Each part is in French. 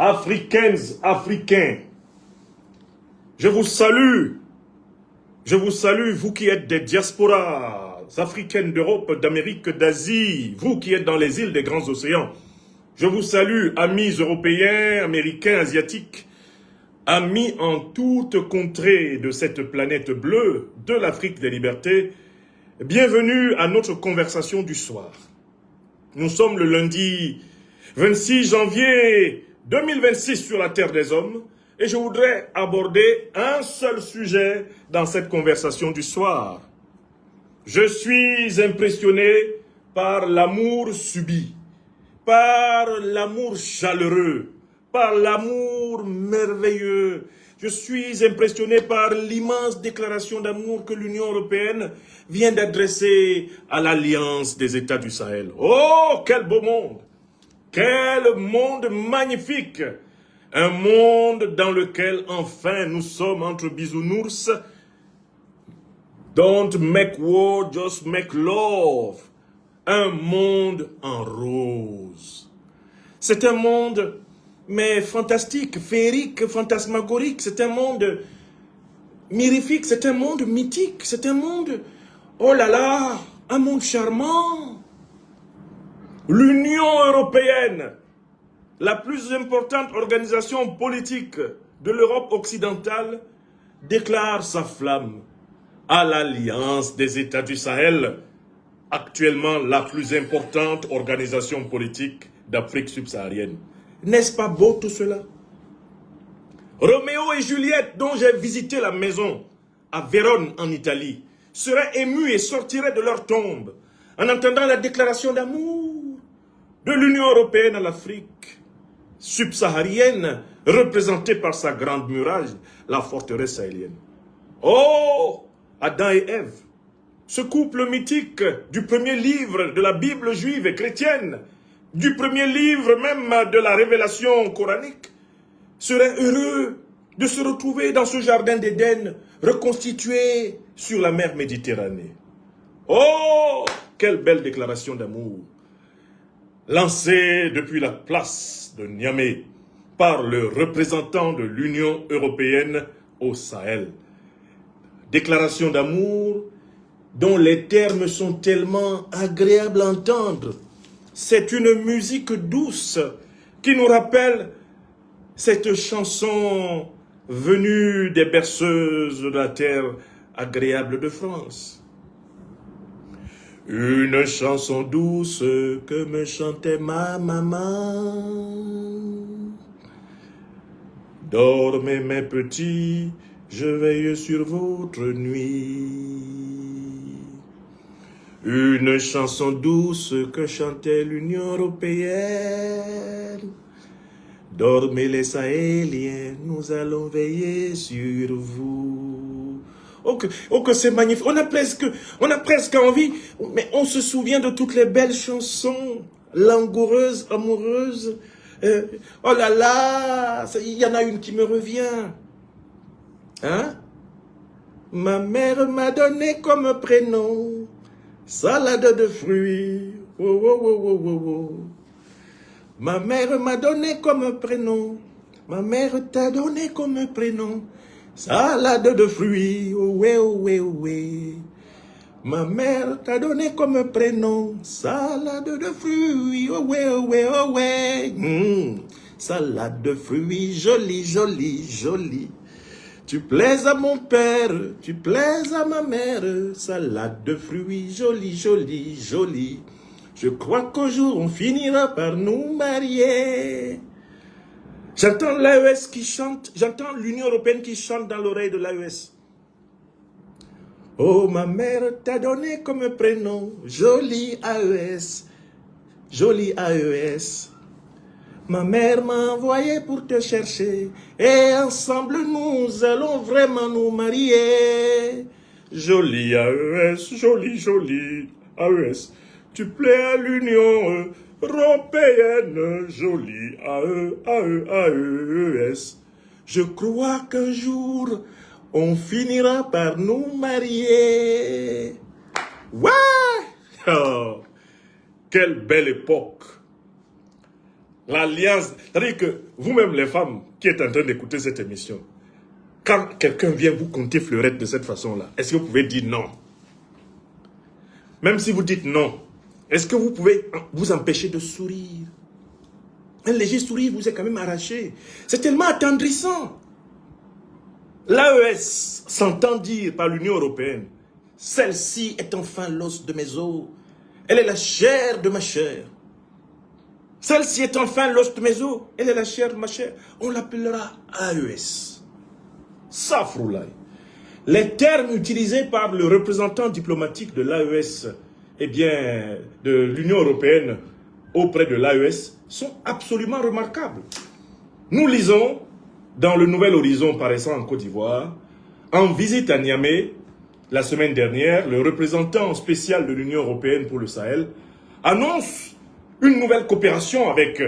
Africaines, Africains, je vous salue, vous qui êtes des diasporas africaines d'Europe, d'Amérique, d'Asie, vous qui êtes dans les îles des grands océans. Je vous salue, amis européens, américains, asiatiques, amis en toute contrée de cette planète bleue, de l'Afrique des libertés. Bienvenue à notre conversation du soir. Nous sommes le lundi 26 janvier 2026 sur la Terre des Hommes et je voudrais aborder un seul sujet dans cette conversation du soir. Je suis impressionné par l'amour subi, par l'amour chaleureux, par l'amour merveilleux. Je suis impressionné par l'immense déclaration d'amour que l'Union européenne vient d'adresser à l'Alliance des États du Sahel. Oh, quel beau monde! Quel monde magnifique! Un monde dans lequel, enfin, nous sommes entre bisounours. Don't make war, just make love. Un monde en rose. C'est un monde, mais fantastique, féerique, fantasmagorique. C'est un monde mirifique, c'est un monde mythique. C'est un monde, oh là là, un monde charmant. L'Union européenne, la plus importante organisation politique de l'Europe occidentale, déclare sa flamme à l'Alliance des États du Sahel, actuellement la plus importante organisation politique d'Afrique subsaharienne. N'est-ce pas beau tout cela? Roméo et Juliette, dont j'ai visité la maison à Vérone en Italie, seraient émus et sortiraient de leur tombe en entendant la déclaration d'amour de l'Union européenne à l'Afrique subsaharienne, représentée par sa grande muraille, la forteresse sahélienne. Oh, Adam et Ève, ce couple mythique du premier livre de la Bible juive et chrétienne, du premier livre même de la révélation coranique, serait heureux de se retrouver dans ce jardin d'Éden reconstitué sur la mer Méditerranée. Oh, quelle belle déclaration d'amour! Lancée depuis la place de Niamey par le représentant de l'Union européenne au Sahel. Déclaration d'amour dont les termes sont tellement agréables à entendre. C'est une musique douce qui nous rappelle cette chanson venue des berceuses de la terre agréable de France. Une chanson douce que me chantait ma maman. Dormez mes petits, je veille sur votre nuit. Une chanson douce que chantait l'Union européenne. Dormez les Sahéliens, nous allons veiller sur vous. Oh que c'est magnifique. On a presque envie, mais on se souvient de toutes les belles chansons langoureuses, amoureuses. Oh là là, il y en a une qui me revient. Hein? Ma mère m'a donné comme prénom salade de fruits. Oh, oh, oh, oh, oh, oh. Ma mère m'a donné comme prénom. Ma mère t'a donné comme prénom salade de fruits, oh ouais, oh ouais, oh ouais. Ma mère t'a donné comme prénom salade de fruits, oh ouais, oh ouais, oh ouais. Salade de fruits, jolie, jolie, jolie. Tu plais à mon père, tu plais à ma mère. Salade de fruits, jolie, jolie, jolie. Je crois qu'un jour on finira par nous marier. J'entends l'AES qui chante, j'entends l'Union européenne qui chante dans l'oreille de l'AES. Oh, ma mère t'a donné comme prénom, joli AES, joli AES. Ma mère m'a envoyé pour te chercher, et ensemble nous allons vraiment nous marier. Joli AES, joli, joli AES, tu plais à l'Union européenne, joli AES. Je crois qu'un jour, on finira par nous marier. Ouais! Oh, quelle belle époque! L'alliance, c'est-à-dire que vous-même les femmes qui êtes en train d'écouter cette émission, quand quelqu'un vient vous conter fleurette de cette façon-là, est-ce que vous pouvez dire non? Même si vous dites non, est-ce que vous pouvez vous empêcher de sourire? Un léger sourire vous est quand même arraché. C'est tellement attendrissant. L'AES s'entend dire par l'Union européenne, celle-ci est enfin l'os de mes os, elle est la chair de ma chair. Celle-ci est enfin l'os de mes os, elle est la chair de ma chair. On l'appellera AES. Safroulaye. Les termes utilisés par le représentant diplomatique de l'AES, eh bien, de l'Union européenne auprès de l'AES, sont absolument remarquables. Nous lisons dans le Nouvel Horizon paraissant en Côte d'Ivoire, en visite à Niamey, la semaine dernière, le représentant spécial de l'Union européenne pour le Sahel annonce une nouvelle coopération avec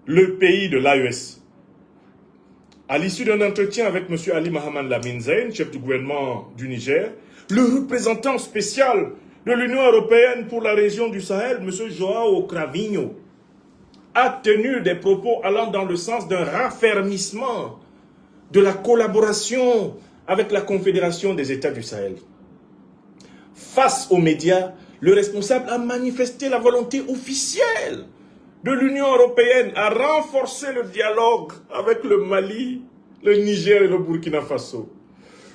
le pays de l'AES. À l'issue d'un entretien avec M. Ali Mohamed Lamine Zein, chef du gouvernement du Niger, le représentant spécial de l'Union européenne pour la région du Sahel, M. Joao Cravinho, a tenu des propos allant dans le sens d'un raffermissement de la collaboration avec la Confédération des États du Sahel. Face aux médias, le responsable a manifesté la volonté officielle de l'Union européenne à renforcer le dialogue avec le Mali, le Niger et le Burkina Faso.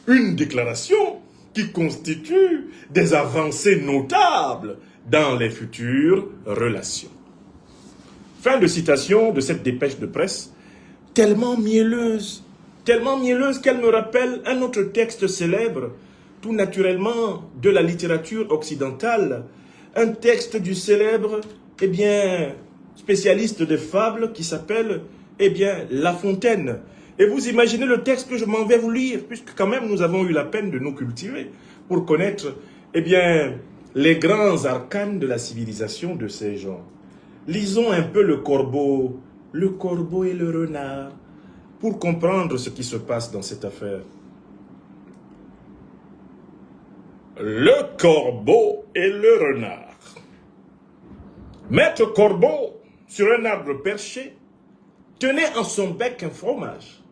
Une déclaration qui constitue des avancées notables dans les futures relations. Fin de citation de cette dépêche de presse, tellement mielleuse qu'elle me rappelle un autre texte célèbre, tout naturellement de la littérature occidentale, un texte du célèbre, spécialiste de fables qui s'appelle, La Fontaine. Et vous imaginez le texte que je m'en vais vous lire, puisque quand même nous avons eu la peine de nous cultiver pour connaître, les grands arcanes de la civilisation de ces gens. Lisons un peu le corbeau et le renard, pour comprendre ce qui se passe dans cette affaire. Le corbeau et le renard. Maître Corbeau, sur un arbre perché, tenait en son bec un fromage.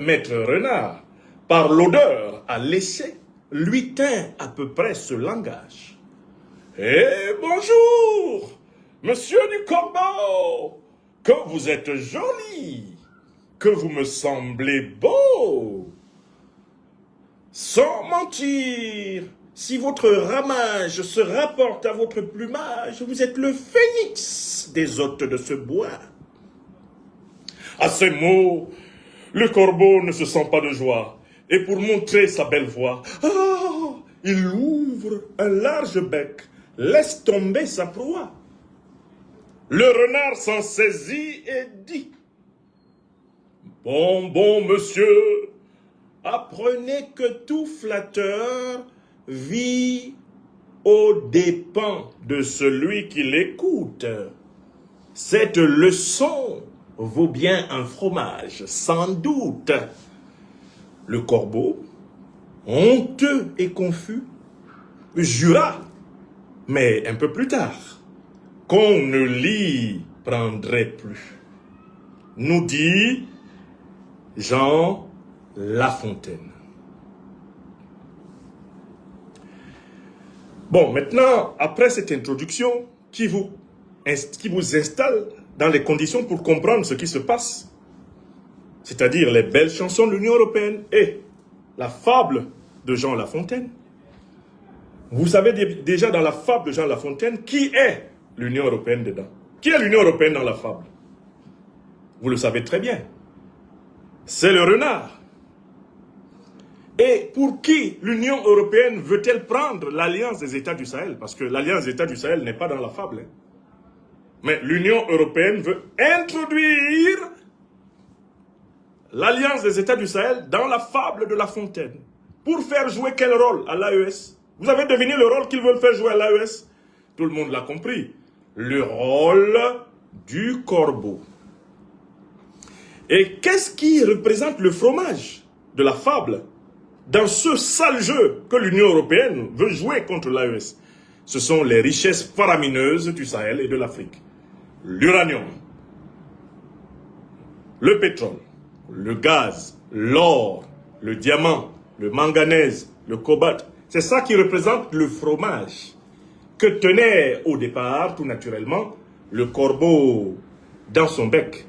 Maître Renard, par l'odeur à lécher, lui tint à peu près ce langage. « Eh bonjour, monsieur du Corbeau, que vous êtes joli, que vous me semblez beau. Sans mentir, si votre ramage se rapporte à votre plumage, vous êtes le phénix des hôtes de ce bois. » À ces mots, le corbeau ne se sent pas de joie, et pour montrer sa belle voix, il ouvre un large bec, laisse tomber sa proie. Le renard s'en saisit et dit, « Bon, monsieur, apprenez que tout flatteur vit aux dépens de celui qui l'écoute. Cette leçon vaut bien un fromage, sans doute. » Le corbeau, honteux et confus, jura, mais un peu plus tard, qu'on ne l'y prendrait plus. Nous dit Jean La Fontaine. Bon, maintenant, après cette introduction qui vous installe dans les conditions pour comprendre ce qui se passe, c'est-à-dire les belles chansons de l'Union européenne et la fable de Jean La Fontaine. Vous savez déjà dans la fable de Jean La Fontaine qui est l'Union européenne dedans. Qui est l'Union européenne dans la fable? Vous le savez très bien. C'est le renard. Et pour qui l'Union européenne veut-elle prendre l'Alliance des États du Sahel? Parce que l'Alliance des États du Sahel n'est pas dans la fable. Hein. Mais l'Union européenne veut introduire l'Alliance des États du Sahel dans la fable de La Fontaine. Pour faire jouer quel rôle à l'AES? Vous avez deviné le rôle qu'ils veulent faire jouer à l'AES? Tout le monde l'a compris. Le rôle du corbeau. Et qu'est-ce qui représente le fromage de la fable dans ce sale jeu que l'Union européenne veut jouer contre l'AES? Ce sont les richesses faramineuses du Sahel et de l'Afrique. L'uranium, le pétrole, le gaz, l'or, le diamant, le manganèse, le cobalt. C'est ça qui représente le fromage que tenait au départ, tout naturellement, le corbeau dans son bec.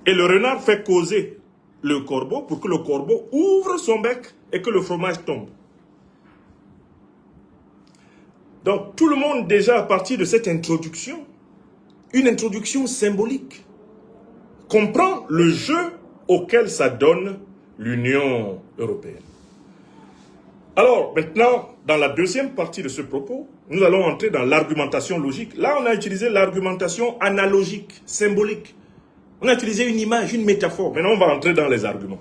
Et le renard fait causer le corbeau pour que le corbeau ouvre son bec et que le fromage tombe. Donc tout le monde déjà à partir de cette introduction, une introduction symbolique, comprend le jeu auquel s'adonne l'Union européenne. Alors maintenant, dans la deuxième partie de ce propos, nous allons entrer dans l'argumentation logique. Là, on a utilisé l'argumentation analogique, symbolique. On a utilisé une image, une métaphore. Maintenant, on va entrer dans les arguments.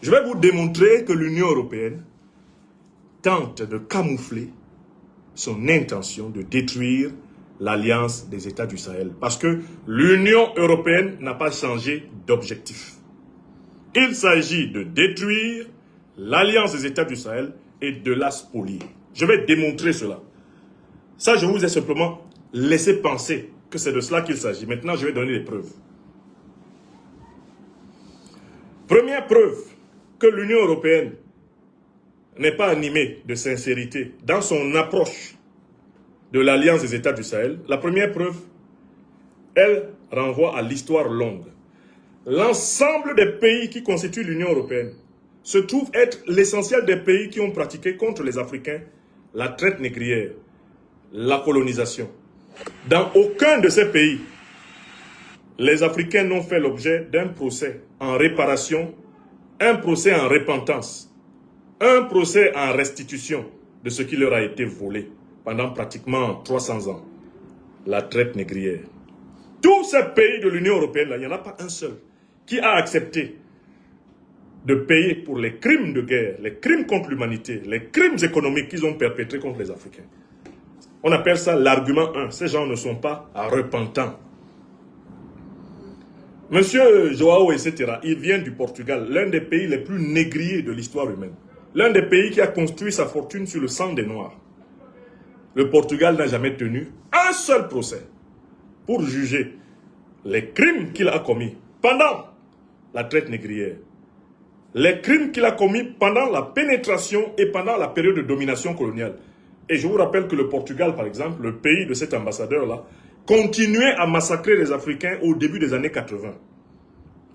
Je vais vous démontrer que l'Union européenne tente de camoufler son intention de détruire l'Alliance des États du Sahel. Parce que l'Union européenne n'a pas changé d'objectif. Il s'agit de détruire l'Alliance des États du Sahel et de la spolier. Je vais démontrer cela. Ça, je vous ai simplement laissé penser que c'est de cela qu'il s'agit. Maintenant, je vais donner les preuves. Première preuve que l'Union européenne n'est pas animée de sincérité dans son approche de l'Alliance des États du Sahel. La première preuve, elle renvoie à l'histoire longue. L'ensemble des pays qui constituent l'Union européenne se trouve être l'essentiel des pays qui ont pratiqué contre les Africains la traite négrière, la colonisation. Dans aucun de ces pays, les Africains n'ont fait l'objet d'un procès en réparation, un procès en repentance, un procès en restitution de ce qui leur a été volé pendant pratiquement 300 ans, la traite négrière. Tous ces pays de l'Union européenne, là, il n'y en a pas un seul qui a accepté de payer pour les crimes de guerre, les crimes contre l'humanité, les crimes économiques qu'ils ont perpétrés contre les Africains. On appelle ça l'argument 1. Ces gens ne sont pas repentants. Monsieur Joao, etc., il vient du Portugal, l'un des pays les plus négriers de l'histoire humaine. L'un des pays qui a construit sa fortune sur le sang des Noirs. Le Portugal n'a jamais tenu un seul procès pour juger les crimes qu'il a commis pendant la traite négrière. Les crimes qu'il a commis pendant la pénétration et pendant la période de domination coloniale. Et je vous rappelle que le Portugal, par exemple, le pays de cet ambassadeur-là, continuait à massacrer les Africains au début des années 80.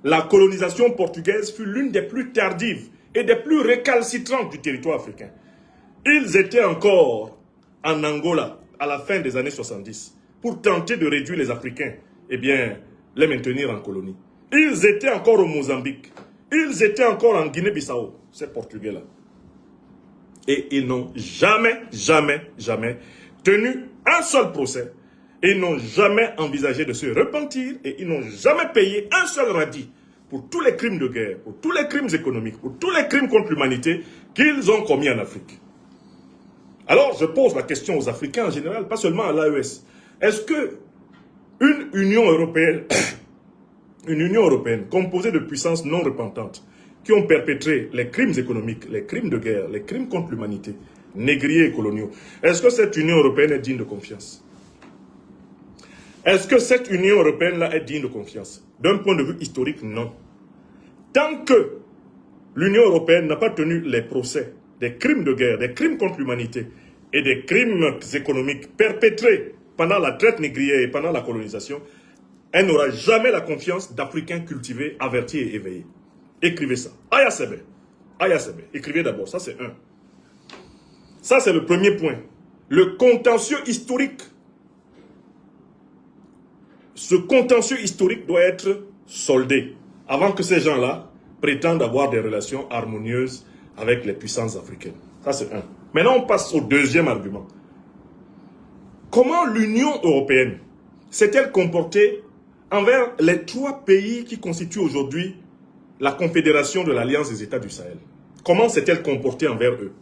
La colonisation portugaise fut l'une des plus tardives et des plus récalcitrantes du territoire africain. Ils étaient encore en Angola à la fin des années 70 pour tenter de réduire les Africains, eh bien, les maintenir en colonie. Ils étaient encore au Mozambique. Ils étaient encore en Guinée-Bissau, ces Portugais-là. Et ils n'ont jamais tenu un seul procès. Ils n'ont jamais envisagé de se repentir et ils n'ont jamais payé un seul radis pour tous les crimes de guerre, pour tous les crimes économiques, pour tous les crimes contre l'humanité qu'ils ont commis en Afrique. Alors, je pose la question aux Africains en général, pas seulement à l'AES. Est-ce que une Union européenne composée de puissances non repentantes qui ont perpétré les crimes économiques, les crimes de guerre, les crimes contre l'humanité, négriers et coloniaux, est-ce que cette Union européenne est digne de confiance? Est-ce que cette Union européenne-là est digne de confiance? D'un point de vue historique, non. Tant que l'Union européenne n'a pas tenu les procès des crimes de guerre, des crimes contre l'humanité et des crimes économiques perpétrés pendant la traite négrière et pendant la colonisation, elle n'aura jamais la confiance d'Africains cultivés, avertis et éveillés. Écrivez ça. Aya Sebe. Écrivez d'abord. Ça, c'est un. Ça, c'est le premier point. Le contentieux historique. Ce contentieux historique doit être soldé avant que ces gens-là prétendent avoir des relations harmonieuses avec les puissances africaines. Ça, c'est un. Maintenant, on passe au deuxième argument. Comment l'Union européenne s'est-elle comportée envers les 3 pays qui constituent aujourd'hui la Confédération de l'Alliance des États du Sahel? Comment s'est-elle comportée envers eux?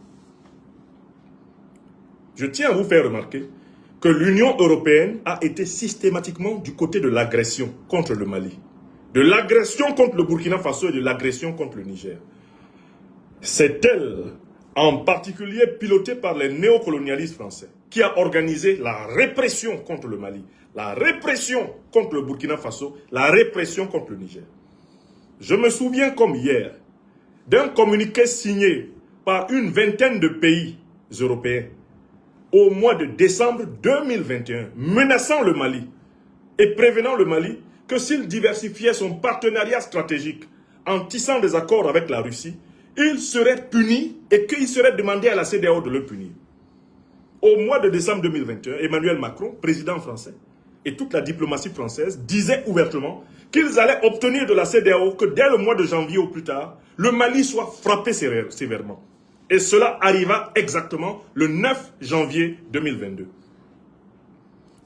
Je tiens à vous faire remarquer que l'Union européenne a été systématiquement du côté de l'agression contre le Mali, de l'agression contre le Burkina Faso et de l'agression contre le Niger. C'est elle, en particulier pilotée par les néocolonialistes français, qui a organisé la répression contre le Mali, la répression contre le Burkina Faso, la répression contre le Niger. Je me souviens comme hier d'un communiqué signé par une vingtaine de pays européens au mois de décembre 2021, menaçant le Mali et prévenant le Mali que s'il diversifiait son partenariat stratégique en tissant des accords avec la Russie, il serait puni et qu'il serait demandé à la CEDEAO de le punir. Au mois de décembre 2021, Emmanuel Macron, président français, et toute la diplomatie française disaient ouvertement qu'ils allaient obtenir de la CEDEAO que dès le mois de janvier ou plus tard, le Mali soit frappé sévèrement. Et cela arriva exactement le 9 janvier 2022.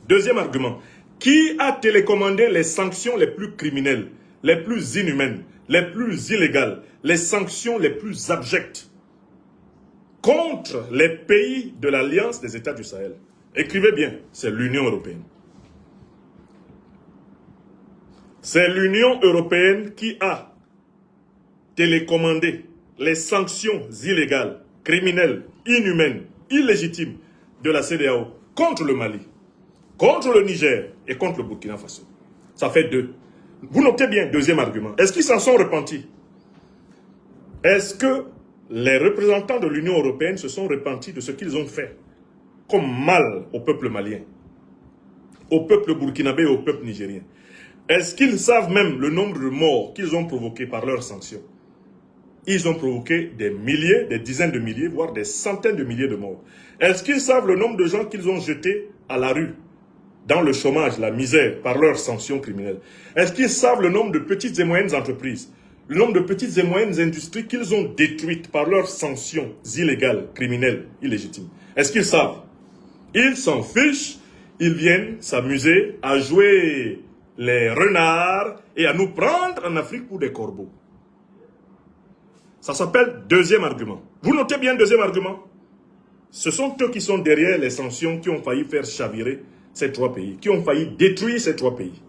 Deuxième argument, qui a télécommandé les sanctions les plus criminelles, les plus inhumaines, les plus illégales, les sanctions les plus abjectes contre les pays de l'Alliance des États du Sahel? Écrivez bien, c'est l'Union européenne. C'est l'Union européenne qui a télécommandé les sanctions illégales, criminelles, inhumaines, illégitimes de la CEDEAO contre le Mali, contre le Niger et contre le Burkina Faso. Ça fait deux. Vous notez bien, deuxième argument. Est-ce qu'ils s'en sont repentis? Est-ce que les représentants de l'Union européenne se sont repentis de ce qu'ils ont fait comme mal au peuple malien, au peuple burkinabé et au peuple nigérien? Est-ce qu'ils savent même le nombre de morts qu'ils ont provoqués par leurs sanctions? Ils ont provoqué des milliers, des dizaines de milliers, voire des centaines de milliers de morts. Est-ce qu'ils savent le nombre de gens qu'ils ont jetés à la rue, dans le chômage, la misère, par leurs sanctions criminelles? Est-ce qu'ils savent le nombre de petites et moyennes entreprises, le nombre de petites et moyennes industries qu'ils ont détruites par leurs sanctions illégales, criminelles, illégitimes? Est-ce qu'ils savent? Ils s'en fichent, ils viennent s'amuser à jouer les renards et à nous prendre en Afrique pour des corbeaux. Ça s'appelle deuxième argument. Vous notez bien deuxième argument? Ce sont eux qui sont derrière les sanctions qui ont failli faire chavirer ces trois pays, qui ont failli détruire ces trois pays.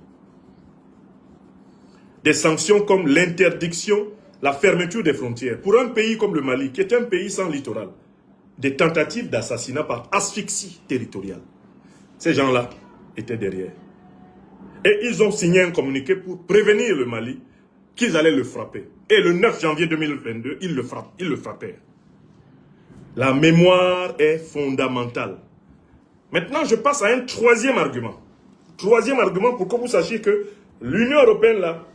Des sanctions comme l'interdiction, la fermeture des frontières. Pour un pays comme le Mali, qui est un pays sans littoral, des tentatives d'assassinat par asphyxie territoriale. Ces gens-là étaient derrière. Et ils ont signé un communiqué pour prévenir le Mali qu'ils allaient le frapper. Et le 9 janvier 2022, ils le frappèrent. La mémoire est fondamentale. Maintenant, je passe à un troisième argument. Troisième argument pour que vous sachiez que l'Union européenne, là,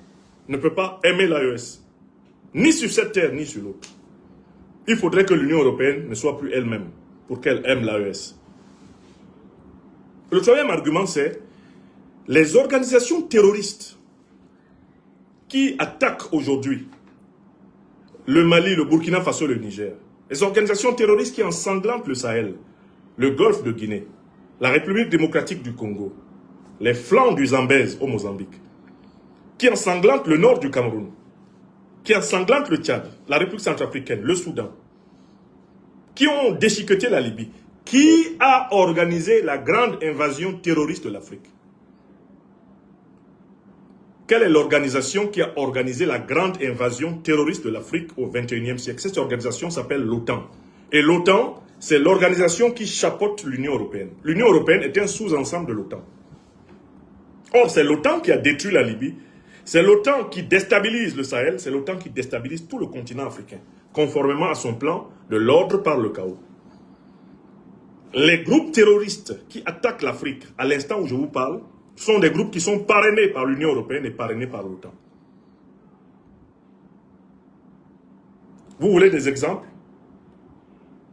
ne peut pas aimer l'AES. Ni sur cette terre, ni sur l'autre. Il faudrait que l'Union européenne ne soit plus elle-même pour qu'elle aime l'AES. Le troisième argument, c'est les organisations terroristes qui attaquent aujourd'hui le Mali, le Burkina Faso, le Niger. Les organisations terroristes qui ensanglantent le Sahel, le Golfe de Guinée, la République démocratique du Congo, les flancs du Zambèze au Mozambique, qui ensanglantent le nord du Cameroun, qui ensanglantent le Tchad, la République centrafricaine, le Soudan, qui ont déchiqueté la Libye. Qui a organisé la grande invasion terroriste de l'Afrique? Quelle est l'organisation qui a organisé la grande invasion terroriste de l'Afrique au XXIe siècle? Cette organisation s'appelle l'OTAN. Et l'OTAN, c'est l'organisation qui chapeaute l'Union européenne. L'Union européenne est un sous-ensemble de l'OTAN. Or, c'est l'OTAN qui a détruit la Libye. C'est l'OTAN qui déstabilise le Sahel. C'est l'OTAN qui déstabilise tout le continent africain, conformément à son plan de l'ordre par le chaos. Les groupes terroristes qui attaquent l'Afrique, à l'instant où je vous parle, sont des groupes qui sont parrainés par l'Union européenne et parrainés par l'OTAN. Vous voulez des exemples?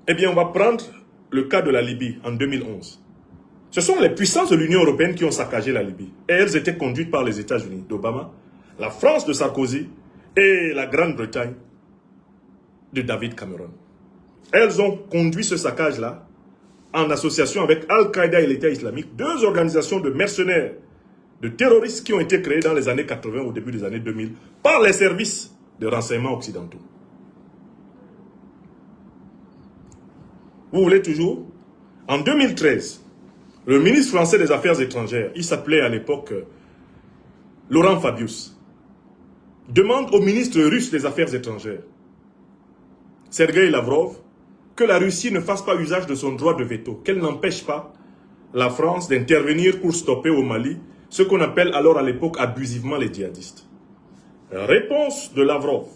Eh bien, on va prendre le cas de la Libye en 2011. Ce sont les puissances de l'Union européenne qui ont saccagé la Libye. Et elles étaient conduites par les États-Unis d'Obama, la France de Sarkozy et la Grande-Bretagne de David Cameron. Elles ont conduit ce saccage-là en association avec Al-Qaïda et l'État islamique, deux organisations de mercenaires, de terroristes qui ont été créées dans les années 80 au début des années 2000 par les services de renseignement occidentaux. Vous voulez toujours? En 2013, le ministre français des Affaires étrangères, il s'appelait à l'époque Laurent Fabius, demande au ministre russe des Affaires étrangères, Sergueï Lavrov, que la Russie ne fasse pas usage de son droit de veto, qu'elle n'empêche pas la France d'intervenir pour stopper au Mali ce qu'on appelle alors à l'époque abusivement les djihadistes. Réponse de Lavrov.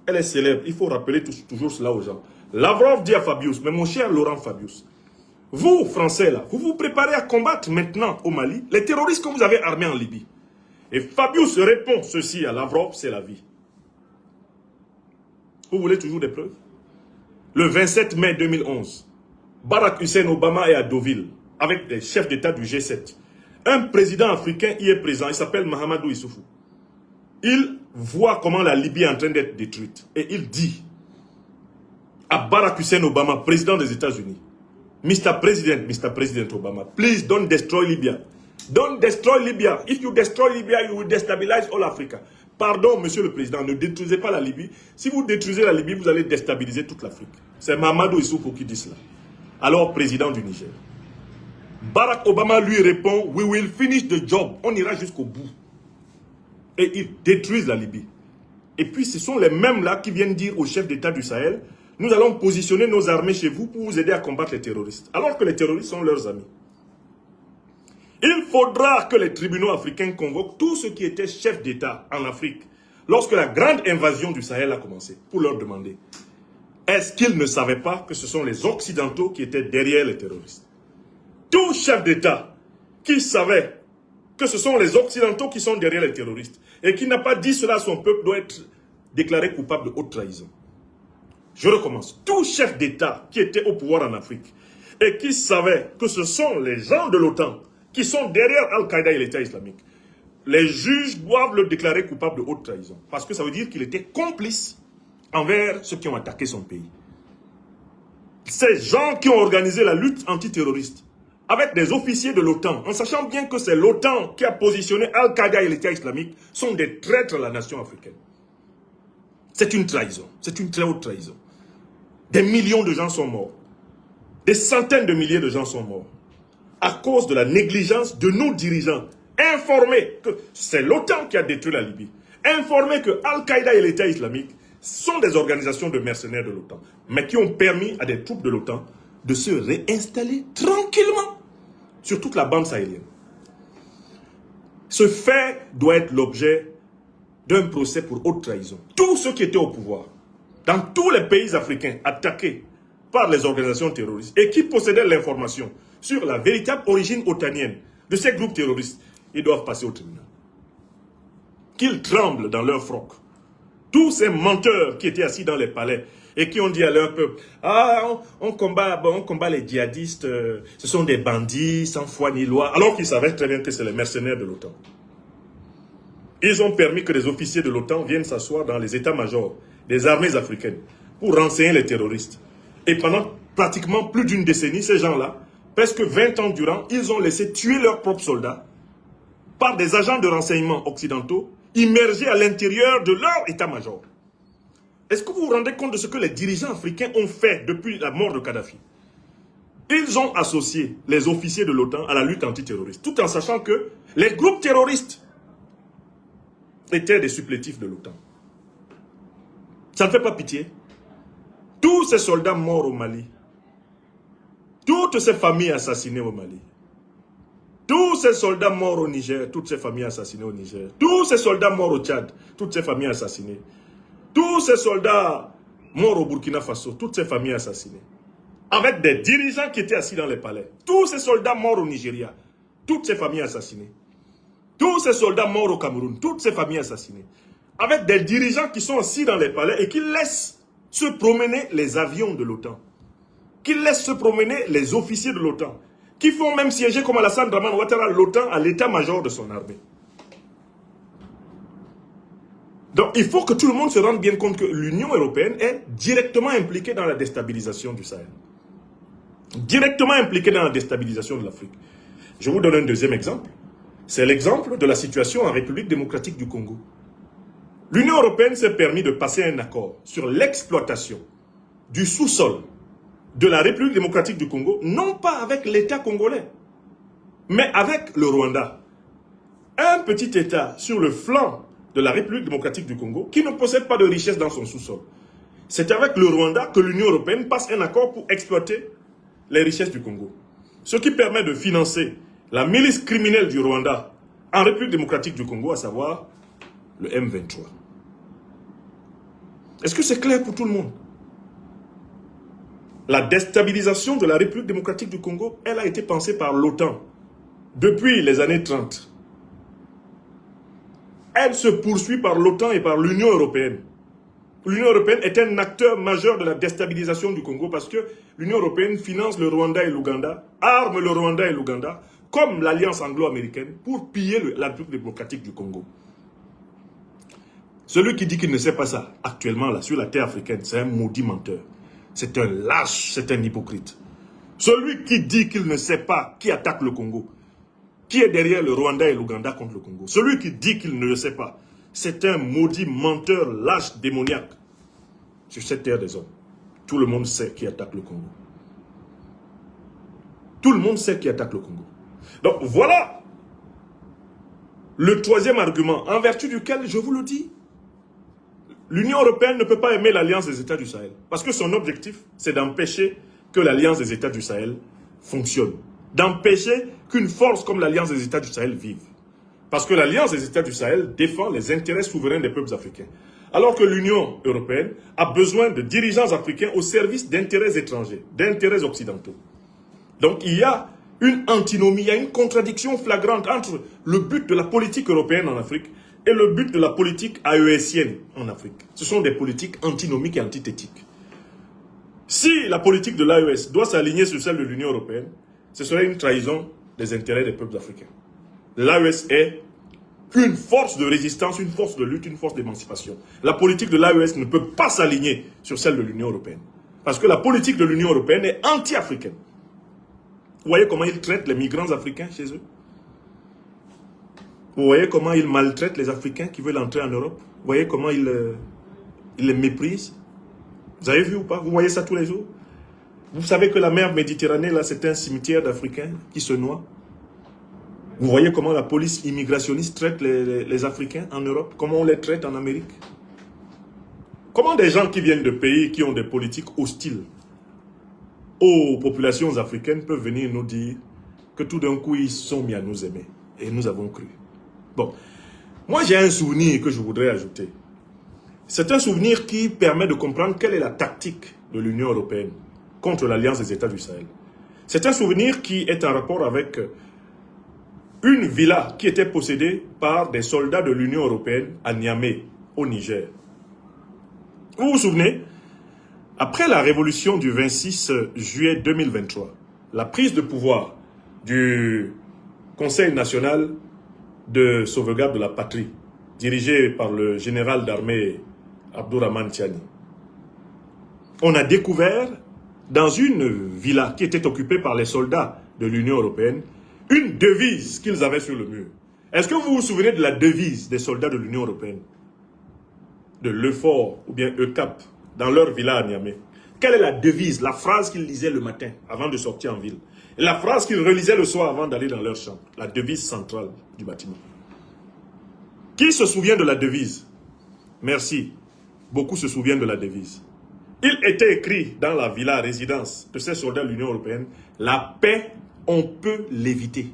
Elle est célèbre, il faut rappeler toujours cela aux gens. Lavrov dit à Fabius, mais mon cher Laurent Fabius, vous, Français, là, vous vous préparez à combattre maintenant au Mali les terroristes que vous avez armés en Libye. Et Fabius répond ceci à Lavrov, c'est la vie. Vous voulez toujours des preuves? Le 27 mai 2011, Barack Hussein Obama est à Deauville avec des chefs d'État du G7. Un président africain y est présent, il s'appelle Mahamadou Issoufou. Il voit comment la Libye est en train d'être détruite. Et il dit à Barack Hussein Obama, président des États-Unis, Mr. President Obama, please don't destroy Libya. Don't destroy Libya. If you destroy Libya, you will destabilize all Africa. Pardon, monsieur le président, ne détruisez pas la Libye. Si vous détruisez la Libye, vous allez déstabiliser toute l'Afrique. C'est Mahamadou Issoufou qui dit cela. Alors, président du Niger. Barack Obama lui répond, we will finish the job. On ira jusqu'au bout. Et ils détruisent la Libye. Et puis, ce sont les mêmes-là qui viennent dire aux chefs d'État du Sahel, nous allons positionner nos armées chez vous pour vous aider à combattre les terroristes. Alors que les terroristes sont leurs amis. Il faudra que les tribunaux africains convoquent tous ceux qui étaient chefs d'État en Afrique lorsque la grande invasion du Sahel a commencé, pour leur demander, est-ce qu'ils ne savaient pas que ce sont les Occidentaux qui étaient derrière les terroristes? Tout chef d'État qui savait que ce sont les Occidentaux qui sont derrière les terroristes et qui n'a pas dit cela à son peuple doit être déclaré coupable de haute trahison. Je recommence. Tout chef d'État qui était au pouvoir en Afrique et qui savait que ce sont les gens de l'OTAN qui sont derrière Al-Qaïda et l'État islamique, les juges doivent le déclarer coupable de haute trahison. Parce que ça veut dire qu'il était complice envers ceux qui ont attaqué son pays. Ces gens qui ont organisé la lutte antiterroriste avec des officiers de l'OTAN, en sachant bien que c'est l'OTAN qui a positionné Al-Qaïda et l'État islamique, sont des traîtres à la nation africaine. C'est une trahison. C'est une très haute trahison. Des millions de gens sont morts. Des centaines de milliers de gens sont morts. À cause de la négligence de nos dirigeants, informés que c'est l'OTAN qui a détruit la Libye, informés que Al-Qaïda et l'État islamique sont des organisations de mercenaires de l'OTAN, mais qui ont permis à des troupes de l'OTAN de se réinstaller tranquillement sur toute la bande sahélienne. Ce fait doit être l'objet d'un procès pour haute trahison. Tous ceux qui étaient au pouvoir, dans tous les pays africains attaqués par les organisations terroristes et qui possédaient l'information sur la véritable origine otanienne de ces groupes terroristes, ils doivent passer au tribunal. Qu'ils tremblent dans leur froc. Tous ces menteurs qui étaient assis dans les palais et qui ont dit à leur peuple, ah, on combat les djihadistes, ce sont des bandits sans foi ni loi, alors qu'ils savaient très bien que c'est les mercenaires de l'OTAN. Ils ont permis que des officiers de l'OTAN viennent s'asseoir dans les états-majors des armées africaines pour renseigner les terroristes. Et pendant pratiquement plus d'une décennie, ces gens-là, presque 20 ans durant, ils ont laissé tuer leurs propres soldats par des agents de renseignement occidentaux immergés à l'intérieur de leur état-major. Est-ce que vous vous rendez compte de ce que les dirigeants africains ont fait depuis la mort de Kadhafi? Ils ont associé les officiers de l'OTAN à la lutte antiterroriste, tout en sachant que les groupes terroristes étaient des supplétifs de l'OTAN. Ça ne fait pas pitié. Tous ces soldats morts au Mali, toutes ces familles assassinées au Mali, tous ces soldats morts au Niger, toutes ces familles assassinées au Niger, tous ces soldats morts au Tchad, toutes ces familles assassinées, tous ces soldats morts au Burkina Faso, toutes ces familles assassinées, avec des dirigeants qui étaient assis dans les palais, tous ces soldats morts au Nigeria, toutes ces familles assassinées, tous ces soldats morts au Cameroun, toutes ces familles assassinées, avec des dirigeants qui sont assis dans les palais et qui laissent se promener les avions de l'OTAN, qui laissent se promener les officiers de l'OTAN, qui font même siéger comme Alassane Draman Ouattara l'OTAN à l'état-major de son armée. Donc il faut que tout le monde se rende bien compte que l'Union européenne est directement impliquée dans la déstabilisation du Sahel. Directement impliquée dans la déstabilisation de l'Afrique. Je vous donne un deuxième exemple. C'est l'exemple de la situation en République démocratique du Congo. L'Union européenne s'est permis de passer un accord sur l'exploitation du sous-sol de la République démocratique du Congo, non pas avec l'État congolais, mais avec le Rwanda. Un petit État sur le flanc de la République démocratique du Congo qui ne possède pas de richesse dans son sous-sol, C'est avec le Rwanda que l'Union européenne passe un accord pour exploiter les richesses du Congo. Ce qui permet de financer la milice criminelle du Rwanda en République démocratique du Congo, à savoir le M23. Est-ce que c'est clair pour tout le monde? La déstabilisation de la République démocratique du Congo, elle a été pensée par l'OTAN depuis les années 30. Elle se poursuit par l'OTAN et par l'Union européenne. L'Union européenne est un acteur majeur de la déstabilisation du Congo parce que l'Union européenne finance le Rwanda et l'Ouganda, arme le Rwanda et l'Ouganda, comme l'Alliance anglo-américaine, pour piller la République démocratique du Congo. Celui qui dit qu'il ne sait pas ça, actuellement, là, sur la terre africaine, c'est un maudit menteur. C'est un lâche, c'est un hypocrite. Celui qui dit qu'il ne sait pas qui attaque le Congo, qui est derrière le Rwanda et l'Ouganda contre le Congo, celui qui dit qu'il ne le sait pas, c'est un maudit menteur, lâche, démoniaque sur cette terre des hommes. Tout le monde sait qui attaque le Congo. Tout le monde sait qui attaque le Congo. Donc voilà le troisième argument, en vertu duquel, je vous le dis, l'Union européenne ne peut pas aimer l'Alliance des États du Sahel. Parce que son objectif, c'est d'empêcher que l'Alliance des États du Sahel fonctionne. D'empêcher qu'une force comme l'Alliance des États du Sahel vive. Parce que l'Alliance des États du Sahel défend les intérêts souverains des peuples africains. Alors que l'Union européenne a besoin de dirigeants africains au service d'intérêts étrangers, d'intérêts occidentaux. Donc il y a une antinomie, il y a une contradiction flagrante entre le but de la politique européenne en Afrique et le but de la politique AESienne en Afrique. Ce sont des politiques antinomiques et antithétiques. Si la politique de l'AES doit s'aligner sur celle de l'Union européenne, ce serait une trahison des intérêts des peuples africains. L'AES est une force de résistance, une force de lutte, une force d'émancipation. La politique de l'AES ne peut pas s'aligner sur celle de l'Union européenne. Parce que la politique de l'Union européenne est anti-africaine. Vous voyez comment ils traitent les migrants africains chez eux? Vous voyez comment ils maltraitent les Africains qui veulent entrer en Europe? Vous voyez comment ils les méprisent? Vous avez vu ou pas? Vous voyez ça tous les jours? Vous savez que la mer Méditerranée, là, c'est un cimetière d'Africains qui se noient? Vous voyez comment la police immigrationniste traite les Africains en Europe? Comment on les traite en Amérique? Comment des gens qui viennent de pays qui ont des politiques hostiles aux populations africaines peuvent venir nous dire que tout d'un coup, ils sont mis à nous aimer? Et nous avons cru. Bon, moi j'ai un souvenir que je voudrais ajouter. C'est un souvenir qui permet de comprendre quelle est la tactique de l'Union européenne contre l'Alliance des États du Sahel. C'est un souvenir qui est en rapport avec une villa qui était possédée par des soldats de l'Union européenne à Niamey, au Niger. Vous vous souvenez? Après la révolution du 26 juillet 2023, la prise de pouvoir du Conseil national de sauvegarde de la patrie, dirigé par le général d'armée Abdourahmane Tiani, on a découvert dans une villa qui était occupée par les soldats de l'Union européenne, une devise qu'ils avaient sur le mur. Est-ce que vous vous souvenez de la devise des soldats de l'Union européenne? De l'EUFOR ou bien ECAP, dans leur villa à Niamey. Quelle est la devise, la phrase qu'ils lisaient le matin avant de sortir en ville? Et la phrase qu'ils relisaient le soir avant d'aller dans leur chambre. La devise centrale du bâtiment. Qui se souvient de la devise? Merci. Beaucoup se souviennent de la devise. Il était écrit dans la villa résidence de ces soldats de l'Union européenne, la paix, on peut l'éviter.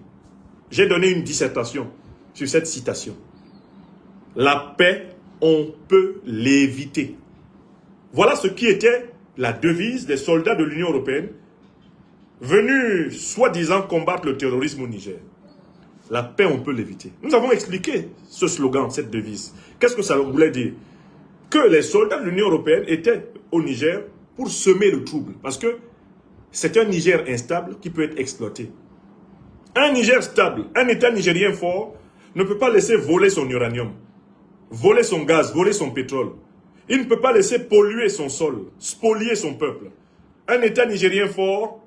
J'ai donné une dissertation sur cette citation. La paix, on peut l'éviter. Voilà ce qui était la devise des soldats de l'Union européenne venus soi-disant combattre le terrorisme au Niger. La paix, on peut l'éviter. Nous avons expliqué ce slogan, cette devise. Qu'est-ce que ça voulait dire? Que les soldats de l'Union européenne étaient au Niger pour semer le trouble. Parce que c'est un Niger instable qui peut être exploité. Un Niger stable, un État nigérien fort, ne peut pas laisser voler son uranium, voler son gaz, voler son pétrole. Il ne peut pas laisser polluer son sol, spolier son peuple. Un État nigérien fort,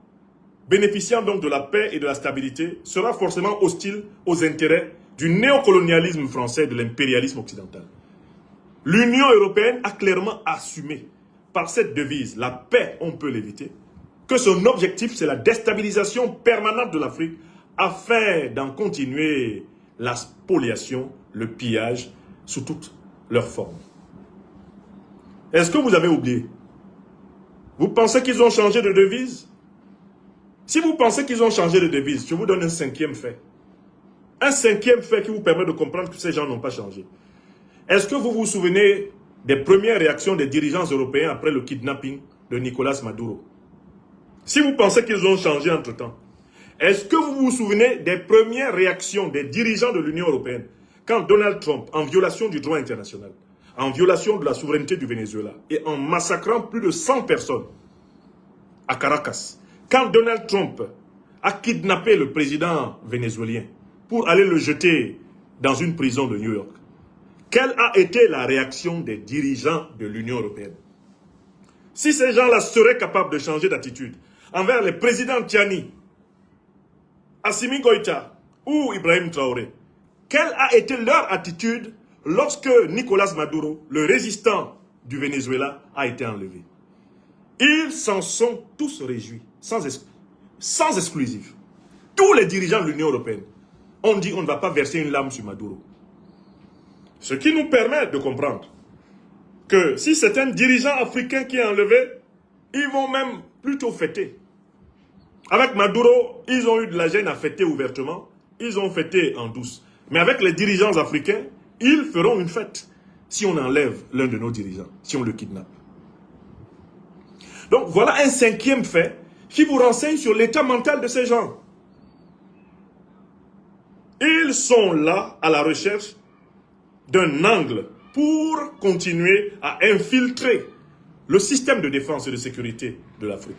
bénéficiant donc de la paix et de la stabilité, sera forcément hostile aux intérêts du néocolonialisme français et de l'impérialisme occidental. L'Union européenne a clairement assumé, par cette devise, la paix, on peut l'éviter, que son objectif, c'est la déstabilisation permanente de l'Afrique afin d'en continuer la spoliation, le pillage, sous toutes leurs formes. Est-ce que vous avez oublié? Vous pensez qu'ils ont changé de devise? Si vous pensez qu'ils ont changé de devise, je vous donne un cinquième fait. Un cinquième fait qui vous permet de comprendre que ces gens n'ont pas changé. Est-ce que vous vous souvenez des premières réactions des dirigeants européens après le kidnapping de Nicolas Maduro? Si vous pensez qu'ils ont changé entre-temps, est-ce que vous vous souvenez des premières réactions des dirigeants de l'Union européenne quand Donald Trump, en violation du droit international, en violation de la souveraineté du Venezuela et en massacrant plus de 100 personnes à Caracas, quand Donald Trump a kidnappé le président vénézuélien pour aller le jeter dans une prison de New York, quelle a été la réaction des dirigeants de l'Union européenne? Si ces gens-là seraient capables de changer d'attitude envers les présidents Tiani, Assimi Goïta ou Ibrahim Traoré, quelle a été leur attitude lorsque Nicolas Maduro, le résistant du Venezuela, a été enlevé? Ils s'en sont tous réjouis, sans exclusif. Tous les dirigeants de l'Union européenne ont dit on ne va pas verser une lame sur Maduro. Ce qui nous permet de comprendre que si c'est un dirigeant africain qui est enlevé, ils vont même plutôt fêter. Avec Maduro, ils ont eu de la gêne à fêter ouvertement, ils ont fêté en douce. Mais avec les dirigeants africains, ils feront une fête si on enlève l'un de nos dirigeants, si on le kidnappe. Donc voilà un cinquième fait qui vous renseigne sur l'état mental de ces gens. Ils sont là à la recherche d'un angle pour continuer à infiltrer le système de défense et de sécurité de l'Afrique.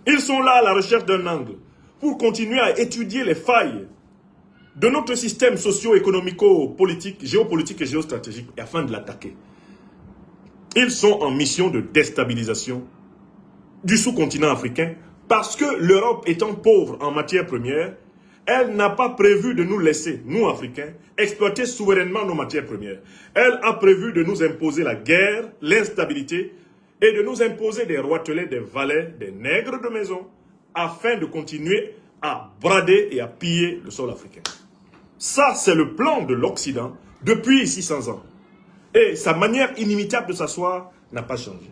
Ils sont là à la recherche d'un angle pour continuer à étudier les failles de notre système socio-économico-politique, géopolitique et géostratégique afin de l'attaquer. Ils sont en mission de déstabilisation du sous-continent africain parce que l'Europe étant pauvre en matières premières, elle n'a pas prévu de nous laisser, nous Africains, exploiter souverainement nos matières premières. Elle a prévu de nous imposer la guerre, l'instabilité et de nous imposer des roitelets, des valets, des nègres de maison afin de continuer à brader et à piller le sol africain. Ça, c'est le plan de l'Occident depuis 600 ans. Et sa manière inimitable de s'asseoir n'a pas changé.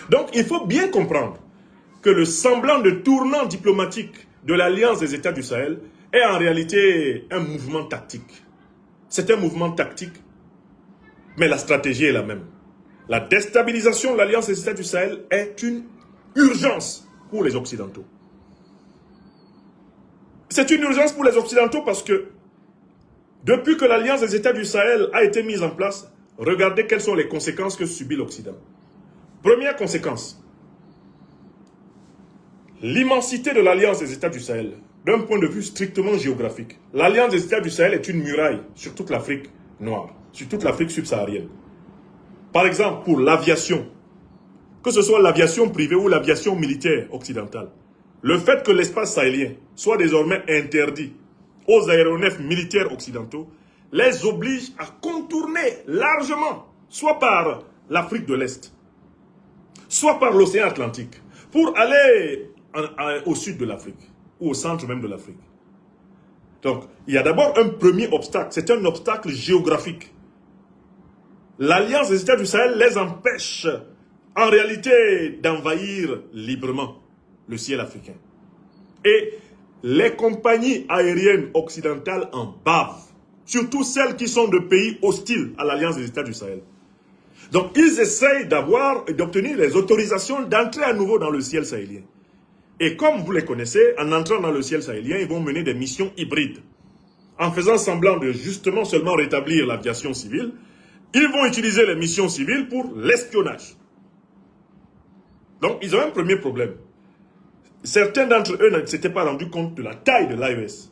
Donc, il faut bien comprendre que le semblant de tournant diplomatique de l'Alliance des États du Sahel est en réalité un mouvement tactique. C'est un mouvement tactique, mais la stratégie est la même. La déstabilisation de l'Alliance des États du Sahel est une urgence pour les Occidentaux. C'est une urgence pour les Occidentaux parce que depuis que l'Alliance des États du Sahel a été mise en place, regardez quelles sont les conséquences que subit l'Occident. Première conséquence, l'immensité de l'Alliance des États du Sahel, d'un point de vue strictement géographique. L'Alliance des États du Sahel est une muraille sur toute l'Afrique noire, sur toute l'Afrique subsaharienne. Par exemple, pour l'aviation, que ce soit l'aviation privée ou l'aviation militaire occidentale, le fait que l'espace sahélien soit désormais interdit aux aéronefs militaires occidentaux les oblige à contourner largement, soit par l'Afrique de l'Est, soit par l'océan Atlantique, pour aller au sud de l'Afrique, ou au centre même de l'Afrique. Donc, il y a d'abord un premier obstacle, c'est un obstacle géographique. L'Alliance des États du Sahel les empêche, en réalité, d'envahir librement le ciel africain. Et les compagnies aériennes occidentales en bavent, surtout celles qui sont de pays hostiles à l'Alliance des États du Sahel. Donc, ils essayent d'obtenir les autorisations d'entrer à nouveau dans le ciel sahélien. Et comme vous les connaissez, en entrant dans le ciel sahélien, ils vont mener des missions hybrides. En faisant semblant de justement seulement rétablir l'aviation civile, ils vont utiliser les missions civiles pour l'espionnage. Donc, ils ont un premier problème. Certains d'entre eux ne s'étaient pas rendus compte de la taille de l'AES.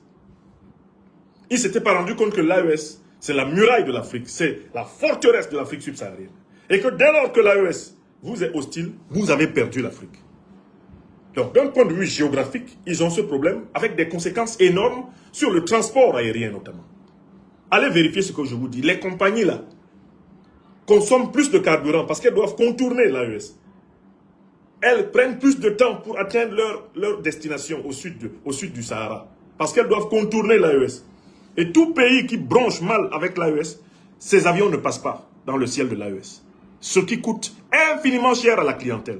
Ils ne s'étaient pas rendus compte que l'AES, c'est la muraille de l'Afrique, c'est la forteresse de l'Afrique subsaharienne. Et que dès lors que l'AES vous est hostile, vous avez perdu l'Afrique. Donc, d'un point de vue géographique, ils ont ce problème avec des conséquences énormes sur le transport aérien notamment. Allez vérifier ce que je vous dis. Les compagnies là consomment plus de carburant parce qu'elles doivent contourner l'AES. Elles prennent plus de temps pour atteindre leur destination au sud du Sahara. Parce qu'elles doivent contourner l'AES. Et tout pays qui bronche mal avec l'AES, ces avions ne passent pas dans le ciel de l'AES. Ce qui coûte infiniment cher à la clientèle.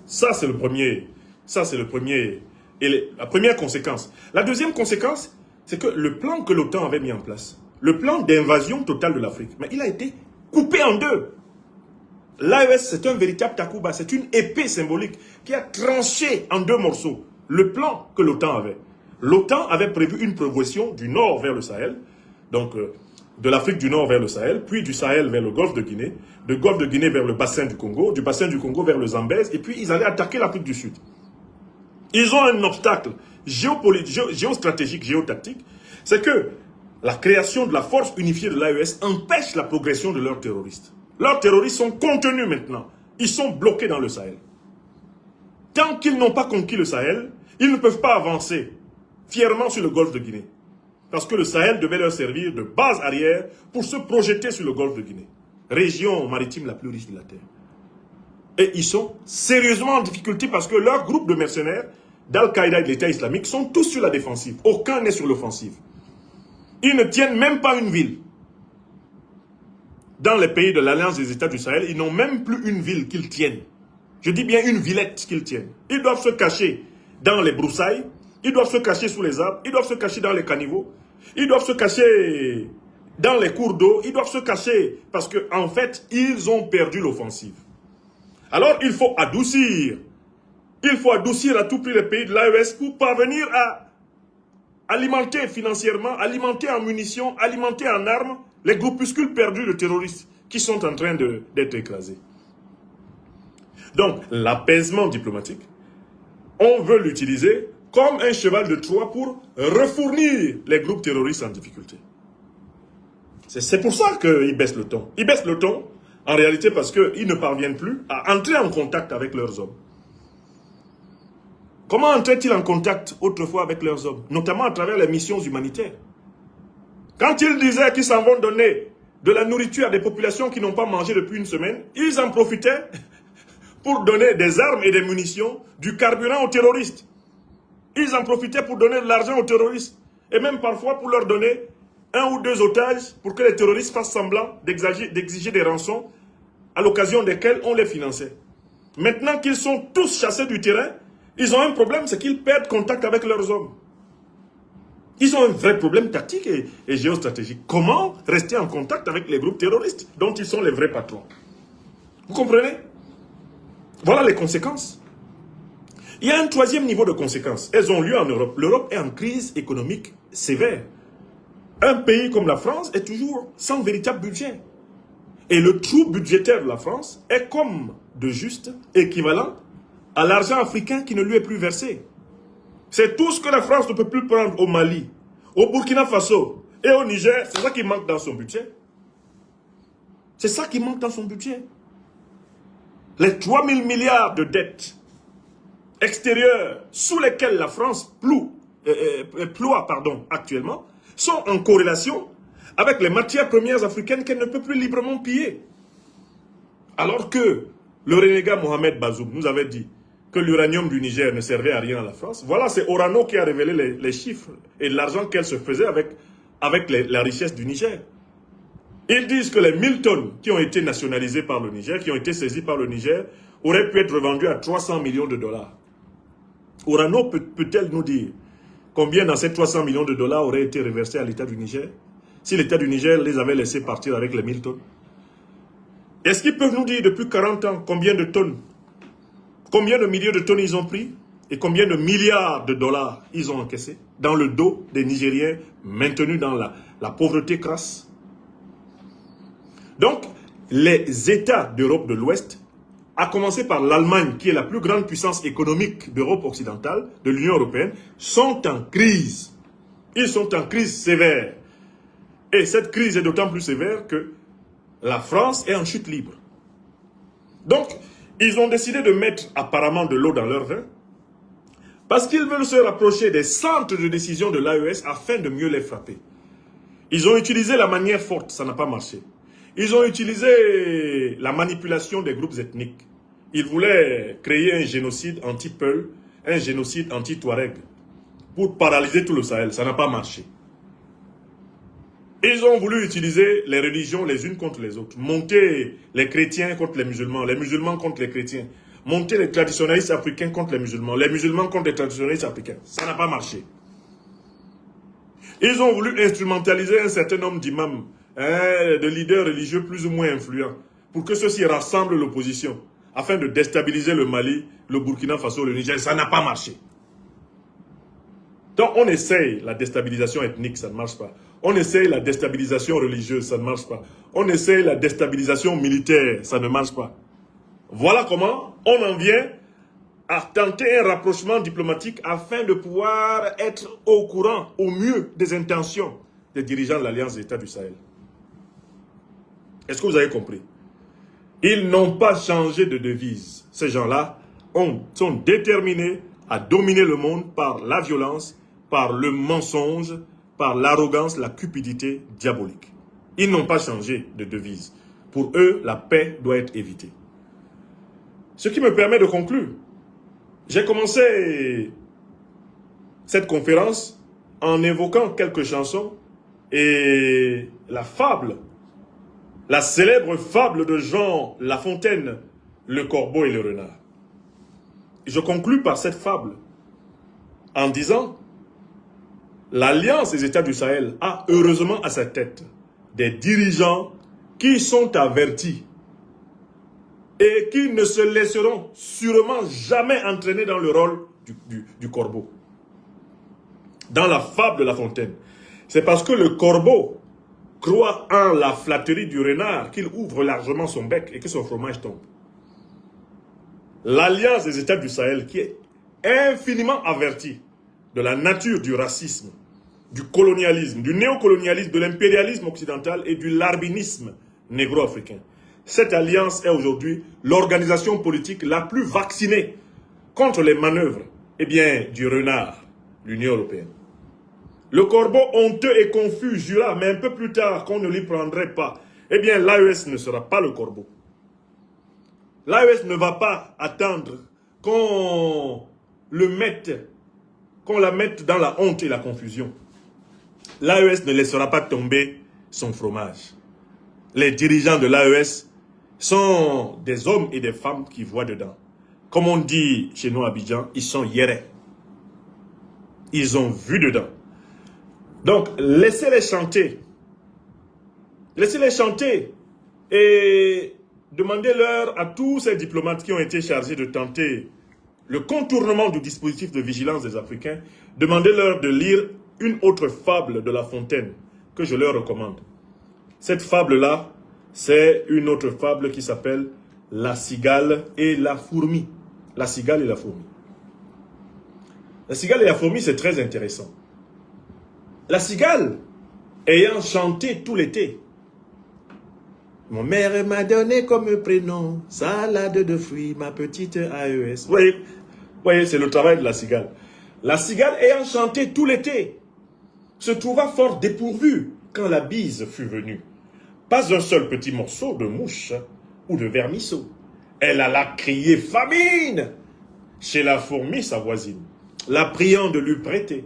Ça, c'est le premier. Ça, c'est le premier. Et la première conséquence. La deuxième conséquence, c'est que le plan que l'OTAN avait mis en place, le plan d'invasion totale de l'Afrique, mais il a été coupé en deux. L'AES, c'est un véritable takuba, c'est une épée symbolique qui a tranché en deux morceaux le plan que l'OTAN avait. L'OTAN avait prévu une progression du nord vers le Sahel, donc de l'Afrique du Nord vers le Sahel, puis du Sahel vers le Golfe de Guinée, du Golfe de Guinée vers le bassin du Congo vers le Zambèze, et puis ils allaient attaquer l'Afrique du Sud. Ils ont un obstacle géostratégique, géotactique, c'est que la création de la force unifiée de l'AES empêche la progression de leurs terroristes. Leurs terroristes sont contenus maintenant. Ils sont bloqués dans le Sahel. Tant qu'ils n'ont pas conquis le Sahel, ils ne peuvent pas avancer fièrement sur le Golfe de Guinée. Parce que le Sahel devait leur servir de base arrière pour se projeter sur le Golfe de Guinée, région maritime la plus riche de la Terre. Et ils sont sérieusement en difficulté parce que leur groupe de mercenaires d'Al-Qaïda et de l'État islamique sont tous sur la défensive. Aucun n'est sur l'offensive. Ils ne tiennent même pas une ville. Dans les pays de l'Alliance des États du Sahel, ils n'ont même plus une ville qu'ils tiennent. Je dis bien une villette qu'ils tiennent. Ils doivent se cacher dans les broussailles, ils doivent se cacher sous les arbres, ils doivent se cacher dans les caniveaux, ils doivent se cacher dans les cours d'eau, ils doivent se cacher parce qu'en fait, ils ont perdu l'offensive. Alors, il faut adoucir. Il faut adoucir à tout prix les pays de l'AES pour parvenir à alimenter financièrement, alimenter en munitions, alimenter en armes les groupuscules perdus de terroristes qui sont en train d'être écrasés. Donc, l'apaisement diplomatique, on veut l'utiliser comme un cheval de Troie pour refournir les groupes terroristes en difficulté. C'est pour ça qu'ils baissent le ton. Ils baissent le ton, en réalité, parce qu'ils ne parviennent plus à entrer en contact avec leurs hommes. Comment entraient-ils en contact autrefois avec leurs hommes? Notamment à travers les missions humanitaires. Quand ils disaient qu'ils s'en vont donner de la nourriture à des populations qui n'ont pas mangé depuis une semaine, ils en profitaient pour donner des armes et des munitions, du carburant aux terroristes. Ils en profitaient pour donner de l'argent aux terroristes. Et même parfois pour leur donner 1 ou 2 otages pour que les terroristes fassent semblant d'exiger des rançons à l'occasion desquelles on les finançait. Maintenant qu'ils sont tous chassés du terrain, ils ont un problème, c'est qu'ils perdent contact avec leurs hommes. Ils ont un vrai problème tactique et géostratégique. Comment rester en contact avec les groupes terroristes dont ils sont les vrais patrons? Vous comprenez? Voilà les conséquences. Il y a un troisième niveau de conséquences. Elles ont lieu en Europe. L'Europe est en crise économique sévère. Un pays comme la France est toujours sans véritable budget. Et le trou budgétaire de la France est comme de juste équivalent à l'argent africain qui ne lui est plus versé. C'est tout ce que la France ne peut plus prendre au Mali, au Burkina Faso et au Niger. C'est ça qui manque dans son budget. C'est ça qui manque dans son budget. Les 3 000 milliards de dettes extérieures sous lesquelles la France ploie actuellement sont en corrélation avec les matières premières africaines qu'elle ne peut plus librement piller. Alors que le renégat Mohamed Bazoum nous avait dit que l'uranium du Niger ne servait à rien à la France. Voilà, c'est Orano qui a révélé les chiffres et l'argent qu'elle se faisait avec la richesse du Niger. Ils disent que les 1000 tonnes qui ont été nationalisées par le Niger, qui ont été saisies par le Niger, auraient pu être revendues à 300 millions de dollars. Orano peut-elle nous dire combien dans ces 300 millions de dollars auraient été reversés à l'État du Niger, si l'État du Niger les avait laissés partir avec les 1000 tonnes? Est-ce qu'ils peuvent nous dire depuis 40 ans combien de tonnes, combien de milliers de tonnes ils ont pris et combien de milliards de dollars ils ont encaissés dans le dos des Nigériens maintenus dans la pauvreté crasse? Donc, les États d'Europe de l'Ouest, à commencer par l'Allemagne, qui est la plus grande puissance économique d'Europe occidentale, de l'Union européenne, sont en crise. Ils sont en crise sévère. Et cette crise est d'autant plus sévère que la France est en chute libre. Donc, ils ont décidé de mettre apparemment de l'eau dans leur vin parce qu'ils veulent se rapprocher des centres de décision de l'AES afin de mieux les frapper. Ils ont utilisé la manière forte, ça n'a pas marché. Ils ont utilisé la manipulation des groupes ethniques. Ils voulaient créer un génocide anti-Peul, un génocide anti-Touareg pour paralyser tout le Sahel. Ça n'a pas marché. Ils ont voulu utiliser les religions les unes contre les autres. Monter les chrétiens contre les musulmans contre les chrétiens. Monter les traditionnalistes africains contre les musulmans contre les traditionnalistes africains. Ça n'a pas marché. Ils ont voulu instrumentaliser un certain nombre d'imams, de leaders religieux plus ou moins influents, pour que ceux-ci rassemblent l'opposition, afin de déstabiliser le Mali, le Burkina Faso, le Niger. Ça n'a pas marché. Donc on essaye la déstabilisation ethnique, ça ne marche pas. On essaye la déstabilisation religieuse, ça ne marche pas. On essaye la déstabilisation militaire, ça ne marche pas. Voilà comment on en vient à tenter un rapprochement diplomatique afin de pouvoir être au courant, au mieux, des intentions des dirigeants de l'Alliance des États du Sahel. Est-ce que vous avez compris? Ils n'ont pas changé de devise. Ces gens-là sont déterminés à dominer le monde par la violence, par le mensonge, par l'arrogance, la cupidité diabolique. Ils n'ont pas changé de devise. Pour eux, la paix doit être évitée. Ce qui me permet de conclure. J'ai commencé cette conférence en évoquant quelques chansons et la fable, la célèbre fable de Jean La Fontaine, le corbeau et le renard. Je conclus par cette fable en disant l'Alliance des États du Sahel a heureusement à sa tête des dirigeants qui sont avertis et qui ne se laisseront sûrement jamais entraîner dans le rôle du corbeau. Dans la fable de La Fontaine, c'est parce que le corbeau croit en la flatterie du renard qu'il ouvre largement son bec et que son fromage tombe. L'Alliance des États du Sahel, qui est infiniment avertie de la nature du racisme, du colonialisme, du néocolonialisme, de l'impérialisme occidental et du larbinisme négro-africain. Cette alliance est aujourd'hui l'organisation politique la plus vaccinée contre les manœuvres du renard, l'Union européenne. Le corbeau honteux et confus jura, mais un peu plus tard, qu'on ne l'y prendrait pas. L'AES ne sera pas le corbeau. L'AES ne va pas attendre qu'on la mette dans la honte et la confusion. L'AES ne laissera pas tomber son fromage. Les dirigeants de l'AES sont des hommes et des femmes qui voient dedans. Comme on dit chez nous à Abidjan, ils sont yérés. Ils ont vu dedans. Donc, laissez-les chanter. Laissez-les chanter. Et demandez-leur à tous ces diplomates qui ont été chargés de tenter le contournement du dispositif de vigilance des Africains, demandez-leur de lire une autre fable de La Fontaine que je leur recommande. Cette fable-là, c'est une autre fable qui s'appelle La cigale et la fourmi. La cigale et la fourmi. La cigale et la fourmi, c'est très intéressant. La cigale, ayant chanté tout l'été, mon mère m'a donné comme prénom salade de fruits, ma petite AES. Vous voyez, c'est le travail de la cigale. La cigale, ayant chanté tout l'été, se trouva fort dépourvue quand la bise fut venue. Pas un seul petit morceau de mouche ou de vermisseau. Elle alla crier famine chez la fourmi, sa voisine, la priant de lui prêter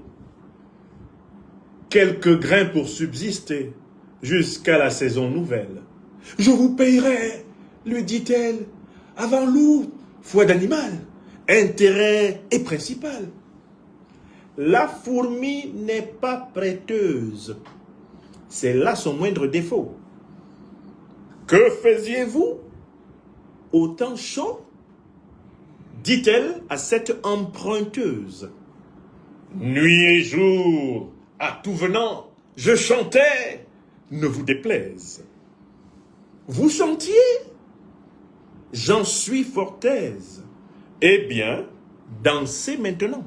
quelques grains pour subsister jusqu'à la saison nouvelle. « Je vous payerai, lui dit-elle, avant loup, foi d'animal, intérêt et principal. La fourmi n'est pas prêteuse, c'est là son moindre défaut. Que faisiez-vous au temps chaud? Dit-elle à cette emprunteuse. Nuit et jour, à tout venant, je chantais, ne vous déplaise. Vous chantiez? J'en suis fort aise. Eh bien, dansez maintenant.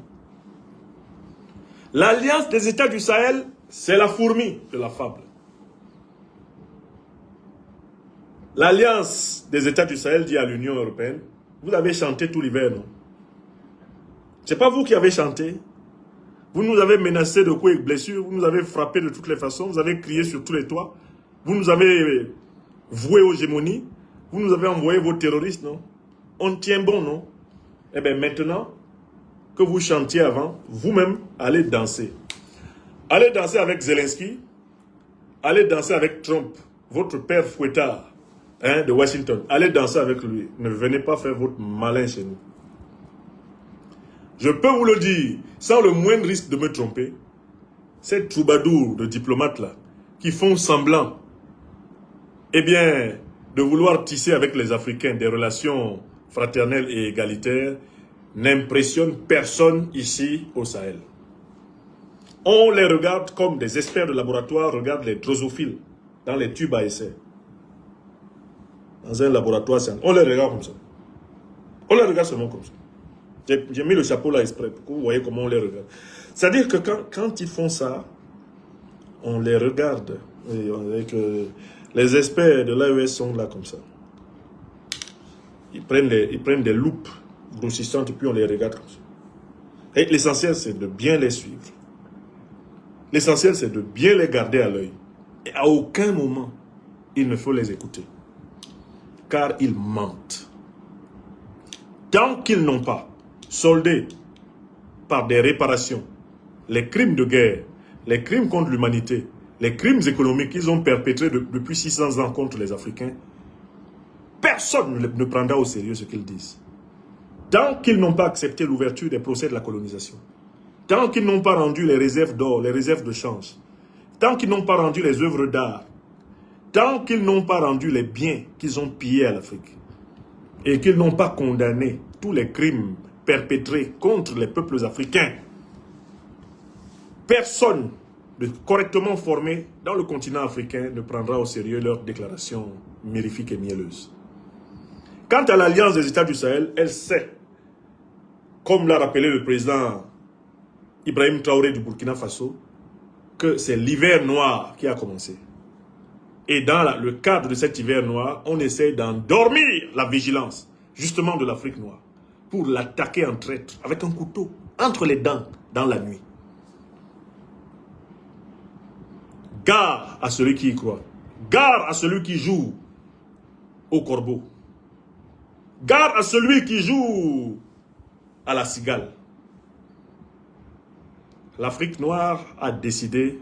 L'Alliance des États du Sahel, c'est la fourmi de la fable. L'Alliance des États du Sahel dit à l'Union européenne, vous avez chanté tout l'hiver, non? Ce n'est pas vous qui avez chanté. Vous nous avez menacés de coups et de blessures, vous nous avez frappés de toutes les façons, vous avez crié sur tous les toits, vous nous avez voué aux gémonies, vous nous avez envoyé vos terroristes, non? On tient bon, non? Eh bien maintenant que vous chantiez avant, vous-même, allez danser. Allez danser avec Zelensky, allez danser avec Trump, votre père fouettard hein, de Washington. Allez danser avec lui. Ne venez pas faire votre malin chez nous. Je peux vous le dire, sans le moindre risque de me tromper, ces troubadours de diplomates-là, qui font semblant, eh bien, de vouloir tisser avec les Africains des relations fraternelles et égalitaires, n'impressionnent personne ici au Sahel. On les regarde comme des experts de laboratoire regardent les drosophiles dans les tubes à essai. Dans un laboratoire, on les regarde comme ça. On les regarde seulement comme ça. J'ai mis le chapeau là exprès pour que vous voyez comment on les regarde. C'est-à-dire que quand ils font ça, on les regarde. Avec, les experts de l'AES sont là comme ça. Ils prennent des loupes grossissantes et puis on les regarde comme ça. Et l'essentiel, c'est de bien les suivre. L'essentiel, c'est de bien les garder à l'œil. Et à aucun moment, il ne faut les écouter. Car ils mentent. Tant qu'ils n'ont pas soldé par des réparations les crimes de guerre, les crimes contre l'humanité, les crimes économiques qu'ils ont perpétrés depuis 600 ans contre les Africains, personne ne prendra au sérieux ce qu'ils disent. Tant qu'ils n'ont pas accepté l'ouverture des procès de la colonisation, tant qu'ils n'ont pas rendu les réserves d'or, les réserves de change, tant qu'ils n'ont pas rendu les œuvres d'art, tant qu'ils n'ont pas rendu les biens qu'ils ont pillés à l'Afrique, et qu'ils n'ont pas condamné tous les crimes perpétrés contre les peuples africains, personne de correctement formé dans le continent africain ne prendra au sérieux leurs déclarations mirifiques et mielleuses. Quant à l'Alliance des États du Sahel, elle sait, comme l'a rappelé le président Ibrahim Traoré du Burkina Faso, que c'est l'hiver noir qui a commencé. Et dans le cadre de cet hiver noir, on essaie d'endormir la vigilance, justement de l'Afrique noire, pour l'attaquer en traître, avec un couteau, entre les dents, dans la nuit. Gare à celui qui y croit. Gare à celui qui joue au corbeau. Gare à celui qui joue à la cigale. L'Afrique noire a décidé,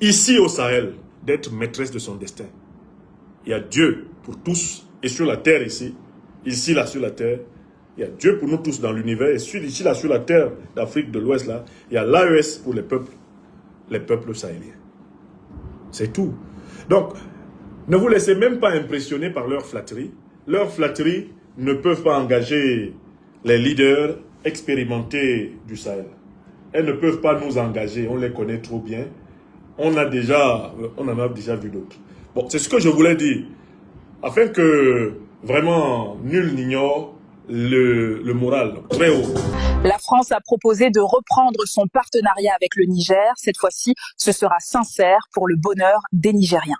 ici au Sahel, d'être maîtresse de son destin. Il y a Dieu pour tous, et sur la terre ici, là sur la terre, il y a Dieu pour nous tous dans l'univers, et ici là sur la terre d'Afrique de l'Ouest, là, il y a l'AES pour les peuples sahéliens. C'est tout. Donc, ne vous laissez même pas impressionner par leur flatterie. Leurs flatteries ne peuvent pas engager les leaders expérimentés du Sahel. Elles ne peuvent pas nous engager, on les connaît trop bien. On en a déjà vu d'autres. Bon, c'est ce que je voulais dire. Afin que vraiment nul n'ignore le moral très haut. La France a proposé de reprendre son partenariat avec le Niger. Cette fois-ci, ce sera sincère pour le bonheur des Nigériens.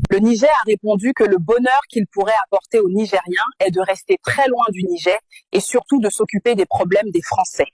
Le Niger a répondu que le bonheur qu'il pourrait apporter aux Nigériens est de rester très loin du Niger et surtout de s'occuper des problèmes des Français.